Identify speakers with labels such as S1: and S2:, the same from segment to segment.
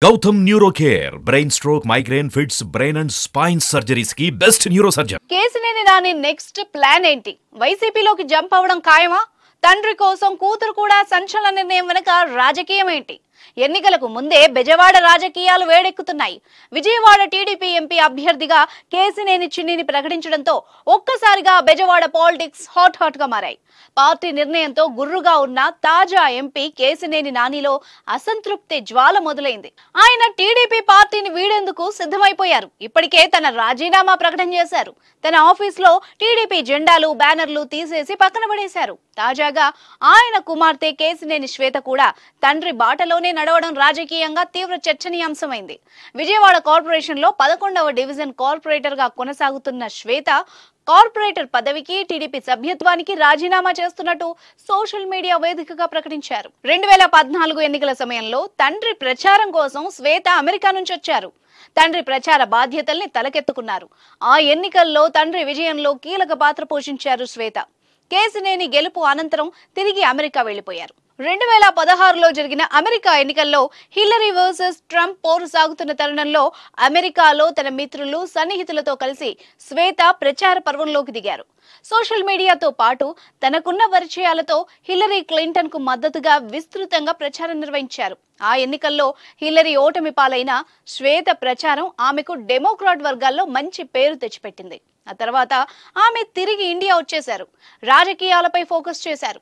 S1: Gautam Neurocare, brain stroke, migraine, fits, brain and spine surgeries की best neurosurgeon.
S2: Kesineni Nani next plan ఏంటి? వైసీపీలోకి jump అవడం ఖాయమా? తండ్రి కోసం కూతురు కూడా సంచలన నిర్ణయం వెనుక రాజకీయం ఏంటి? ఎన్నికలకు ముందే బెజవాడ రాజకీయాలు వేడెక్కుతున్నాయి. విజయవాడ టీడీపీ ఎంపీ అభ్యర్థిగా కేసినేని చిన్నిని ప్రకటించడంతో ఒక్కసారిగా బెజవాడ పాలిటిక్స్ హాట్ గా మారాయి. పార్టీ నిర్ణయంతో గుర్రుగా ఉన్న తాజా ఎంపీ కేసినేని నానిలో అసంతృప్తి జ్వాల మొదలైంది. ఆయన టీడీపీ పార్టీని వీడేందుకు సిద్ధమైపోయారు. ఇప్పటికే తన రాజీనామా ప్రకటన చేశారు. తన ఆఫీస్లో టీడీపీ జెండాలు బ్యానర్లు తీసేసి పక్కన పడేశారు. తాజాగా ఆయన కుమార్తె కేసినేని శ్వేత కూడా తండ్రి బాటలోనే నడవడం రాజకీయంగా తీవ్ర చర్చనీయాంశమైంది. విజయవాడ కార్పొరేషన్ లో 11వ డివిజన్ కార్పొరేటర్ గా కొనసాగుతున్న శ్వేత కార్పొరేటర్ పదవికి టీడీపీ సభ్యత్వానికి రాజీనామా చేస్తున్నట్టు సోషల్ మీడియా వేదికగా ప్రకటించారు. 2014 ఎన్నికల సమయంలో తండ్రి ప్రచారం కోసం శ్వేత అమెరికా నుంచి వచ్చారు. తండ్రి ప్రచార బాధ్యతల్ని తలకెత్తుకున్నారు. ఆ ఎన్నికల్లో తండ్రి విజయంలో కీలక పాత్ర పోషించారు శ్వేత. కేసినేని గెలుపు అనంతరం తిరిగి అమెరికా వెళ్లిపోయారు. 2016లో జరిగిన అమెరికా ఎన్నికల్లో హిల్లరీ వర్సెస్ ట్రంప్ పోరు సాగుతున్న తరుణంలో అమెరికాలో తన మిత్రులు సన్నిహితులతో కలిసి శ్వేత ప్రచార పర్వంలోకి దిగారు. సోషల్ మీడియాతో పాటు తనకున్న పరిచయాలతో హిల్లరీ క్లింటన్ కు మద్దతుగా విస్తృతంగా ప్రచారం నిర్వహించారు. ఆ ఎన్నికల్లో హిల్లరీ ఓటమి పాలైన శ్వేత ప్రచారం ఆమెకు డెమోక్రాట్ వర్గాల్లో మంచి పేరు తెచ్చిపెట్టింది. ఆ తర్వాత ఆమె తిరిగి ఇండియా వచ్చేశారు. రాజకీయాలపై ఫోకస్ చేశారు.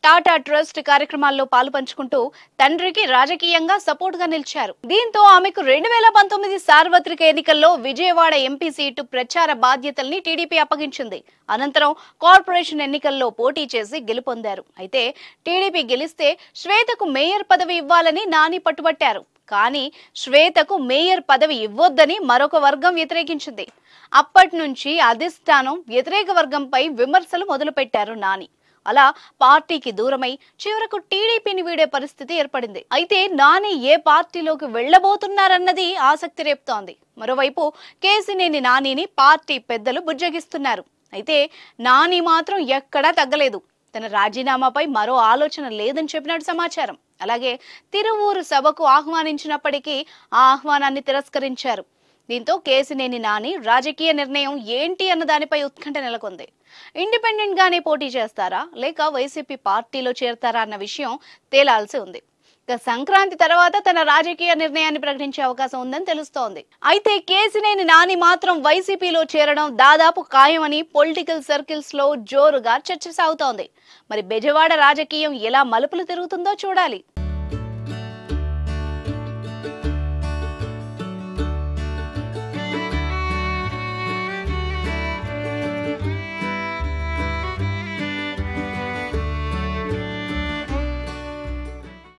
S2: టాటా ట్రస్ట్ కార్యక్రమాల్లో పాలుపంచుకుంటూ తండ్రికి రాజకీయంగా సపోర్ట్ గా నిలిచారు. దీంతో ఆమెకు 2019 సార్వత్రిక ఎన్నికల్లో విజయవాడ ఎంపీ సీటు ప్రచార బాధ్యతల్ని టీడీపీ అప్పగించింది. అనంతరం కార్పొరేషన్ ఎన్నికల్లో పోటీ చేసి గెలుపొందారు. అయితే టీడీపీ గెలిస్తే శ్వేతకు మేయర్ పదవి ఇవ్వాలని నాని పట్టుబట్టారు. కానీ శ్వేతకు మేయర్ పదవి ఇవ్వొద్దని మరొక వర్గం వ్యతిరేకించింది. అప్పటి నుంచి అధిష్టానం వ్యతిరేక వర్గంపై విమర్శలు మొదలుపెట్టారు నాని. అలా పార్టీకి దూరమై చివరకు టీడీపీని వీడే పరిస్థితి ఏర్పడింది. అయితే నాని ఏ పార్టీలోకి వెళ్లబోతున్నారన్నది ఆసక్తి రేపుతోంది. మరోవైపు కేసినేని నానిని పార్టీ పెద్దలు బుజ్జగిస్తున్నారు. అయితే నాని మాత్రం ఎక్కడా తగ్గలేదు. తన రాజీనామాపై మరో ఆలోచన లేదని చెప్పినట్టు సమాచారం. అలాగే తిరువూరు సభకు ఆహ్వానించినప్పటికీ ఆ ఆహ్వానాన్ని తిరస్కరించారు. దీంతో కేసినేని నాని రాజకీయ నిర్ణయం ఏంటి అన్న దానిపై ఉత్కంఠ నెలకొంది. ఇండిపెండెంట్ గానే పోటీ చేస్తారా లేక వైసీపీ పార్టీలో చేరతారా అన్న విషయం తేలాల్సి ఉంది. ఇక సంక్రాంతి తర్వాత తన రాజకీయ నిర్ణయాన్ని ప్రకటించే అవకాశం ఉందని తెలుస్తోంది. అయితే కేసినేని నాని మాత్రం వైసీపీలో చేరడం దాదాపు ఖాయమని పొలిటికల్ సర్కిల్స్ లో జోరుగా చర్చ సాగుతోంది. మరి బెజవాడ రాజకీయం ఎలా మలుపులు తిరుగుతుందో చూడాలి.